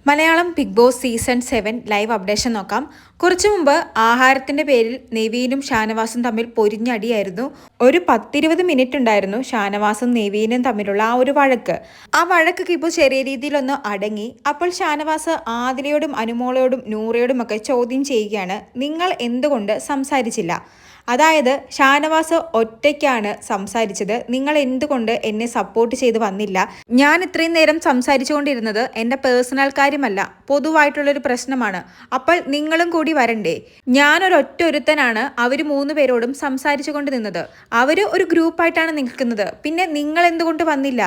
Malayalam big boss season 7 live updation നോക്കാം. കുറച്ചു മുമ്പ് ആഹാരത്തിന്റെ പേരിൽ നെവീനും ഷാനവാസും തമ്മിൽ പൊരിഞ്ഞടിയായിരുന്നു. ഒരു 10-20 മിനിറ്റ് ഉണ്ടായിരുന്നു ഷാനവാസും നെവീനും തമ്മിലുള്ള ആ ഒരു വഴക്ക്. ആ വഴക്കൊക്കെ ഇപ്പോൾ ചെറിയ രീതിയിലൊന്ന് അടങ്ങി. അപ്പോൾ ഷാനവാസ് ആദിലയോടും അനുമോളയോടും നൂറയോടും ഒക്കെ ചോദ്യം ചെയ്യുകയാണ്, നിങ്ങൾ എന്തുകൊണ്ട് സംസാരിച്ചില്ല? അതായത് ഷാനവാസ് ഒറ്റയ്ക്കാണ് സംസാരിച്ചത്, നിങ്ങൾ എന്തുകൊണ്ട് എന്നെ സപ്പോർട്ട് ചെയ്ത് വന്നില്ല? ഞാൻ ഇത്രയും നേരം സംസാരിച്ചുകൊണ്ടിരുന്നത് എൻ്റെ പേഴ്സണൽ കാര്യമല്ല, പൊതുവായിട്ടുള്ളൊരു പ്രശ്നമാണ്. അപ്പോൾ നിങ്ങളും കൂടി വരണ്ടേ? ഞാനൊരൊറ്റൊരുത്തനാണ് അവർ 3 പേരോടും സംസാരിച്ചു കൊണ്ട് നിന്നത്. അവർ ഒരു ഗ്രൂപ്പായിട്ടാണ് നിൽക്കുന്നത്, പിന്നെ നിങ്ങൾ എന്തുകൊണ്ട് വന്നില്ല?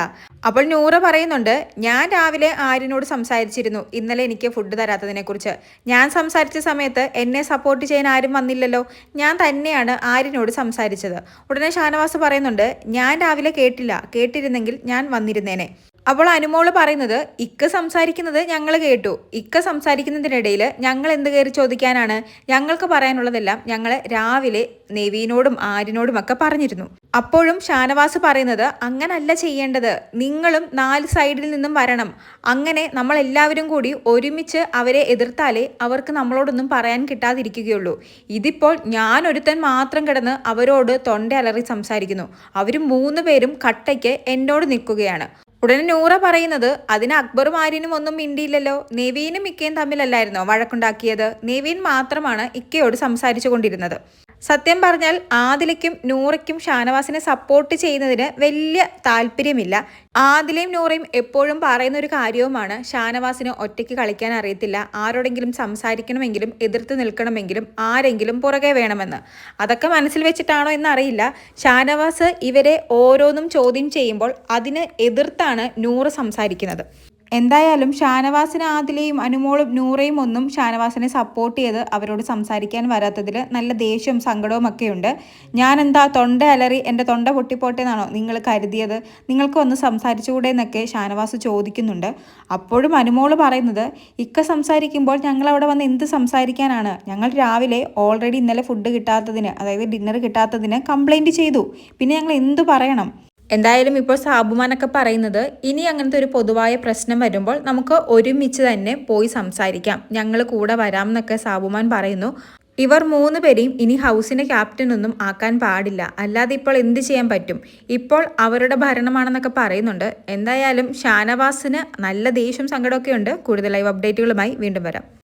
അപ്പോൾ നൂറ പറയുന്നുണ്ട്, ഞാൻ രാവിലെ ആര്യനോട് സംസാരിച്ചിരുന്നു ഇന്നലെ എനിക്ക് ഫുഡ് തരാത്തതിനെ കുറിച്ച്. ഞാൻ സംസാരിച്ച സമയത്ത് എന്നെ സപ്പോർട്ട് ചെയ്യാൻ ആരും വന്നില്ലല്ലോ, ഞാൻ തന്നെയാണ് ആര്യനോട് സംസാരിച്ചത്. ഉടനെ ഷാനവാസ് പറയുന്നുണ്ട്, ഞാൻ രാവിലെ കേട്ടിരുന്നെങ്കിൽ ഞാൻ വന്നിരുന്നേനെ. അപ്പോൾ അനുമോള് പറയുന്നത്, ഇക്ക സംസാരിക്കുന്നത് ഞങ്ങൾ കേട്ടു, ഇക്ക സംസാരിക്കുന്നതിനിടയിൽ ഞങ്ങൾ എന്ത് കയറി ചോദിക്കാനാണ്? ഞങ്ങൾക്ക് പറയാനുള്ളതെല്ലാം ഞങ്ങൾ രാവിലെ നെവീനോടും ആര്യനോടും ഒക്കെ പറഞ്ഞിരുന്നു. അപ്പോഴും ഷാനവാസ് പറയുന്നത്, അങ്ങനല്ല ചെയ്യേണ്ടത്, നിങ്ങളും 4 സൈഡിൽ നിന്നും വരണം. അങ്ങനെ നമ്മൾ എല്ലാവരും കൂടി ഒരുമിച്ച് അവരെ എതിർത്താലേ അവർക്ക് നമ്മളോടൊന്നും പറയാൻ കിട്ടാതിരിക്കുകയുള്ളൂ. ഇതിപ്പോൾ ഞാൻ ഒരുത്തൻ മാത്രം കിടന്ന് അവരോട് തൊണ്ട അലറി സംസാരിക്കുന്നു, അവർ 3 പേരും കട്ടയ്ക്ക് എന്നോട് നിൽക്കുകയാണ്. ഉടനെ നൂറ പറയുന്നത്, അതിന് അക്ബറും ആര്യനും ഒന്നും മിണ്ടിയില്ലല്ലോ, നെവീനും ഇക്കയും തമ്മിലല്ലായിരുന്നോ വഴക്കുണ്ടാക്കിയത്? നെവീൻ മാത്രമാണ് ഇക്കയോട് സംസാരിച്ചു കൊണ്ടിരുന്നത്. സത്യം പറഞ്ഞാൽ ആദിലയ്ക്കും നൂറയ്ക്കും ഷാനവാസിനെ സപ്പോർട്ട് ചെയ്യുന്നതിന് വലിയ താല്പര്യമില്ല. ആദിലയും നൂറയും എപ്പോഴും പറയുന്ന ഒരു കാര്യവുമാണ്, ഷാനവാസിന് ഒറ്റയ്ക്ക് കളിക്കാൻ അറിയത്തില്ല, ആരോടെങ്കിലും സംസാരിക്കണമെങ്കിലും എതിർത്ത് നിൽക്കണമെങ്കിലും ആരെങ്കിലും പുറകെ വേണമെന്ന്. അതൊക്കെ മനസ്സിൽ വെച്ചിട്ടാണോ എന്നറിയില്ല, ഷാനവാസ് ഇവരെ ഓരോന്നും ചോദ്യം ചെയ്യുമ്പോൾ അതിന് എതിർത്താണ് നൂറ് സംസാരിക്കുന്നത്. എന്തായാലും ഷാനവാസിന് ആദിലയും അനുമോളും നൂറയും ഒന്നും ഷാനവാസിനെ സപ്പോർട്ട് ചെയ്ത് അവരോട് സംസാരിക്കാൻ വരാത്തതിൽ നല്ല ദേഷ്യവും സങ്കടവും ഒക്കെയുണ്ട്. ഞാൻ എന്താ തൊണ്ട അലറി എൻ്റെ തൊണ്ട പൊട്ടിപ്പോട്ടെ എന്നാണോ നിങ്ങൾ കരുതിയത്? നിങ്ങൾക്ക് വന്ന് സംസാരിച്ചുകൂടെ എന്നൊക്കെ ഷാനവാസ് ചോദിക്കുന്നുണ്ട്. അപ്പോഴും അനുമോള് പറയുന്നത്, ഇക്ക സംസാരിക്കുമ്പോൾ ഞങ്ങൾ അവിടെ വന്ന് എന്ത് സംസാരിക്കാനാണ്? ഞങ്ങൾ രാവിലെ ഓൾറെഡി ഇന്നലെ ഫുഡ് കിട്ടാത്തതിന്, അതായത് ഡിന്നർ കിട്ടാത്തതിന് കംപ്ലൈൻറ്റ് ചെയ്തു, പിന്നെ ഞങ്ങൾ എന്തു പറയണം? എന്തായാലും ഇപ്പോൾ സാബുമാനൊക്കെ പറയുന്നത്, ഇനി അങ്ങനത്തെ ഒരു പൊതുവായ പ്രശ്നം വരുമ്പോൾ നമുക്ക് ഒരുമിച്ച് തന്നെ പോയി സംസാരിക്കാം, ഞങ്ങൾ കൂടെ വരാം എന്നൊക്കെ സാബുമാൻ പറയുന്നു. ഇവർ 3 പേരെയും ഇനി ഹൗസിൻ്റെ ക്യാപ്റ്റനൊന്നും ആക്കാൻ പാടില്ല, അല്ലാതെ ഇപ്പോൾ എന്ത് ചെയ്യാൻ പറ്റും? ഇപ്പോൾ അവരുടെ ഭരണമാണെന്നൊക്കെ പറയുന്നുണ്ട്. എന്തായാലും ഷാനവാസിന് നല്ല ദേഷ്യം സങ്കടമൊക്കെ ഉണ്ട്. കൂടുതൽ ലൈവ് അപ്ഡേറ്റുകളുമായി വീണ്ടും വരാം.